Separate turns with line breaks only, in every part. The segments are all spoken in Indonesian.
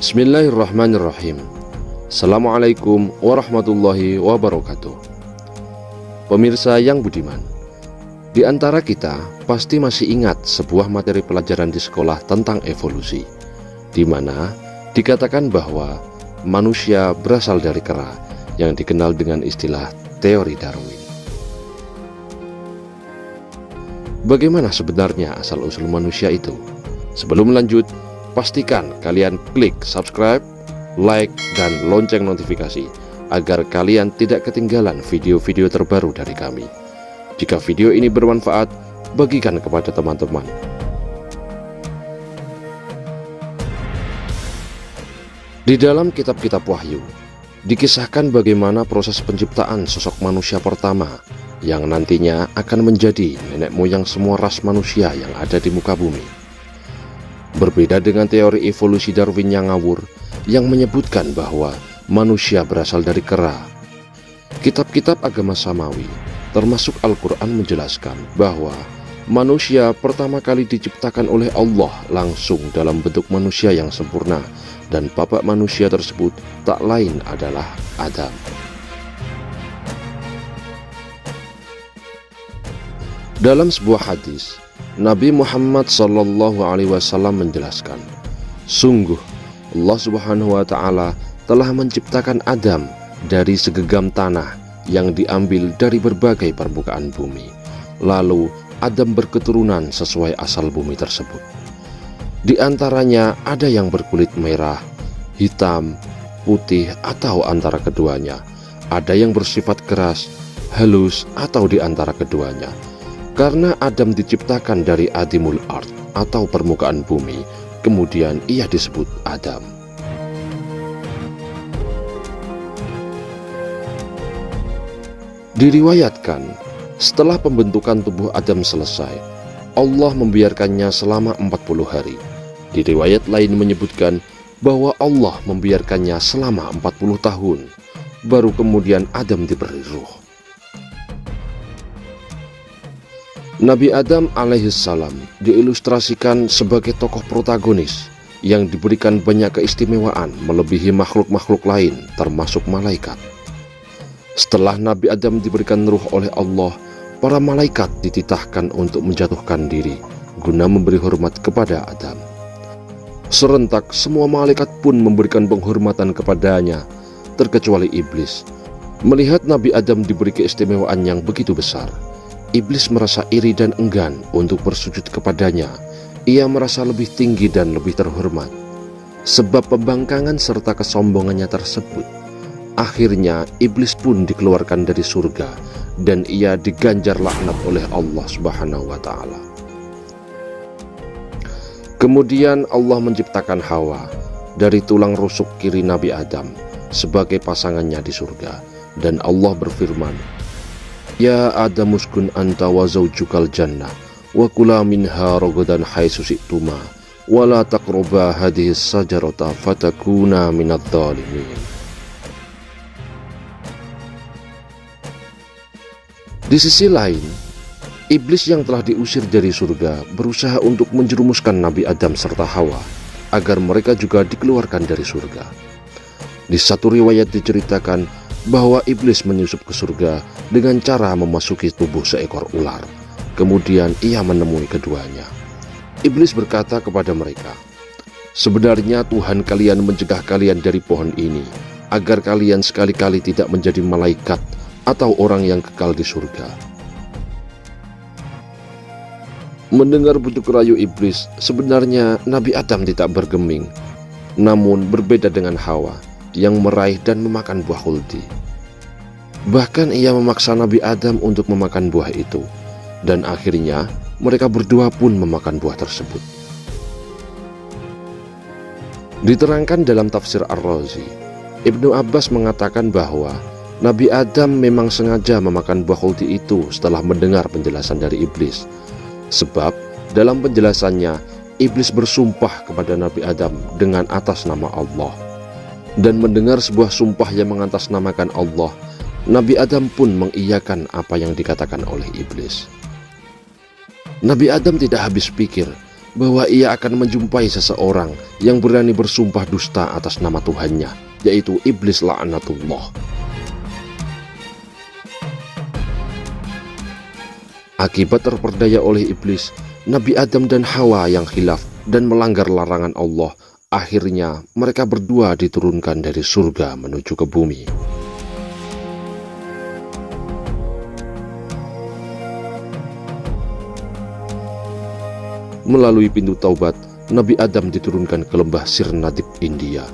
Bismillahirrahmanirrahim. Assalamualaikum warahmatullahi wabarakatuh. Pemirsa yang budiman, di antara kita pasti masih ingat sebuah materi pelajaran di sekolah tentang evolusi, di mana dikatakan bahwa manusia berasal dari kera yang dikenal dengan istilah teori Darwin. Bagaimana sebenarnya asal-usul manusia itu? Sebelum lanjut, pastikan kalian klik subscribe, like, dan lonceng notifikasi agar kalian tidak ketinggalan video-video terbaru dari kami. Jika video ini bermanfaat, bagikan kepada teman-teman. Di dalam kitab-kitab Wahyu, dikisahkan bagaimana proses penciptaan sosok manusia pertama yang nantinya akan menjadi nenek moyang semua ras manusia yang ada di muka bumi. Berbeda dengan teori evolusi Darwin yang ngawur yang menyebutkan bahwa manusia berasal dari kera. Kitab-kitab agama samawi termasuk Al-Quran menjelaskan bahwa manusia pertama kali diciptakan oleh Allah langsung dalam bentuk manusia yang sempurna, dan bapak manusia tersebut tak lain adalah Adam. Dalam sebuah hadis, Nabi Muhammad SAW menjelaskan, sungguh Allah Subhanahu wa Ta'ala telah menciptakan Adam dari segenggam tanah yang diambil dari berbagai permukaan bumi. Lalu Adam berketurunan sesuai asal bumi tersebut. Di antaranya ada yang berkulit merah, hitam, putih, atau antara keduanya. Ada yang bersifat keras, halus, atau di antara keduanya. Karena Adam diciptakan dari adimul ard atau permukaan bumi, kemudian ia disebut Adam. Diriwayatkan, setelah pembentukan tubuh Adam selesai, Allah membiarkannya selama 40 hari. Di riwayat lain menyebutkan bahwa Allah membiarkannya selama 40 tahun, baru kemudian Adam diberi ruh. Nabi Adam alaihissalam diilustrasikan sebagai tokoh protagonis yang diberikan banyak keistimewaan melebihi makhluk-makhluk lain termasuk malaikat. Setelah Nabi Adam diberikan ruh oleh Allah, para malaikat dititahkan untuk menjatuhkan diri guna memberi hormat kepada Adam. Serentak semua malaikat pun memberikan penghormatan kepadanya, terkecuali iblis. Melihat Nabi Adam diberi keistimewaan yang begitu besar, iblis merasa iri dan enggan untuk bersujud kepadanya. Ia merasa lebih tinggi dan lebih terhormat. Sebab pembangkangan serta kesombongannya tersebut, akhirnya iblis pun dikeluarkan dari surga dan ia diganjar laknat oleh Allah Subhanahu wa Ta'ala. Kemudian Allah menciptakan Hawa dari tulang rusuk kiri Nabi Adam sebagai pasangannya di surga, dan Allah berfirman, Ya Adam uskun anta wa zawjukal jannah wa kula minha ragadan haitsu syi'tuma wa la taqraba hadhihi sajarata fatakuna minadh dhalimin. Di sisi lain, iblis yang telah diusir dari surga berusaha untuk menjerumuskan Nabi Adam serta Hawa agar mereka juga dikeluarkan dari surga. Di satu riwayat diceritakan bahwa iblis menyusup ke surga dengan cara memasuki tubuh seekor ular. Kemudian ia menemui keduanya. Iblis berkata kepada mereka, sebenarnya Tuhan kalian mencegah kalian dari pohon ini agar kalian sekali-kali tidak menjadi malaikat atau orang yang kekal di surga. Mendengar bujuk rayu iblis, sebenarnya Nabi Adam tidak bergeming, namun berbeda dengan Hawa yang meraih dan memakan buah khuldi. Bahkan ia memaksa Nabi Adam untuk memakan buah itu, dan akhirnya mereka berdua pun memakan buah tersebut. Diterangkan dalam tafsir Ar-Razi, Ibnu Abbas mengatakan bahwa Nabi Adam memang sengaja memakan buah khuldi itu setelah mendengar penjelasan dari iblis. Sebab dalam penjelasannya, iblis bersumpah kepada Nabi Adam dengan atas nama Allah. Dan mendengar sebuah sumpah yang mengatasnamakan Allah, Nabi Adam pun mengiyakan apa yang dikatakan oleh iblis. Nabi Adam tidak habis pikir bahwa ia akan menjumpai seseorang yang berani bersumpah dusta atas nama Tuhannya, yaitu iblis laknatullah. Akibat terperdaya oleh iblis, Nabi Adam dan Hawa yang khilaf dan melanggar larangan Allah, akhirnya mereka berdua diturunkan dari surga menuju ke bumi. Melalui pintu taubat, Nabi Adam diturunkan ke lembah Sirnadib, India,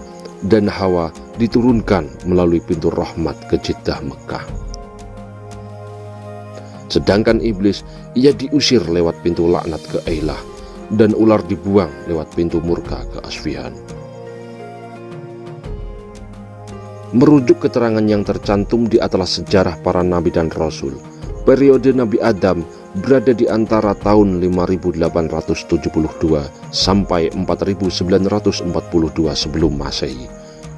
dan Hawa diturunkan melalui pintu rahmat ke Jeddah, Mekah. Sedangkan iblis, ia diusir lewat pintu laknat ke Ailah, dan ular dibuang lewat pintu murka ke Asfihan. Merujuk keterangan yang tercantum di atlas sejarah para nabi dan rasul, periode Nabi Adam berada di antara tahun 5872 sampai 4942 sebelum Masehi,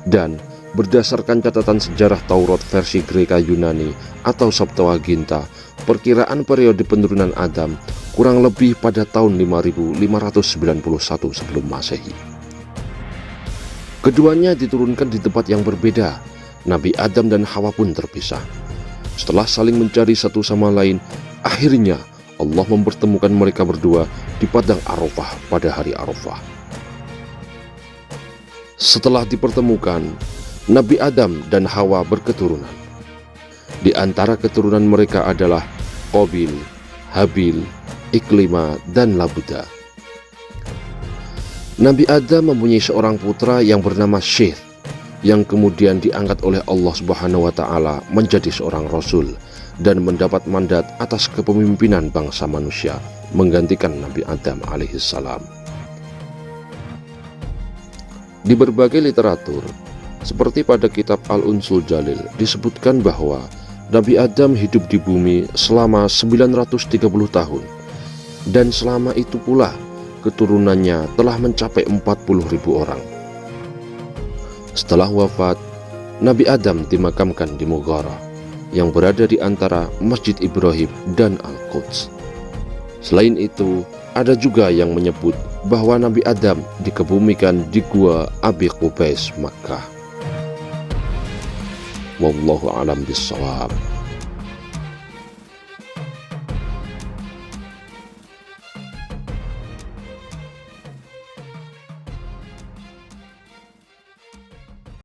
dan berdasarkan catatan sejarah Taurat versi Greka Yunani atau Septuaginta, perkiraan periode penurunan Adam kurang lebih pada tahun 5591 sebelum Masehi. Keduanya diturunkan di tempat yang berbeda. Nabi Adam dan Hawa pun terpisah. Setelah saling mencari satu sama lain, akhirnya Allah mempertemukan mereka berdua di padang Arafah pada hari Arafah. Setelah dipertemukan, Nabi Adam dan Hawa berketurunan. Di antara keturunan mereka adalah Qabil, Habil, Iklima, dan Labuda. Nabi Adam mempunyai seorang putra yang bernama Syeth, yang kemudian diangkat oleh Allah Subhanahu wa Ta'ala menjadi seorang rasul dan mendapat mandat atas kepemimpinan bangsa manusia, menggantikan Nabi Adam alaihissalam. Di berbagai literatur, seperti pada kitab Al-Unsul Jalil, disebutkan bahwa Nabi Adam hidup di bumi selama 930 tahun, dan selama itu pula keturunannya telah mencapai 40.000 orang. Setelah wafat, Nabi Adam dimakamkan di Mughara, yang berada di antara Masjid Ibrahim dan Al-Quds. Selain itu, ada juga yang menyebut bahwa Nabi Adam dikebumikan di Gua Abi Qubais, Makkah. Wallahu a'lam bishawab.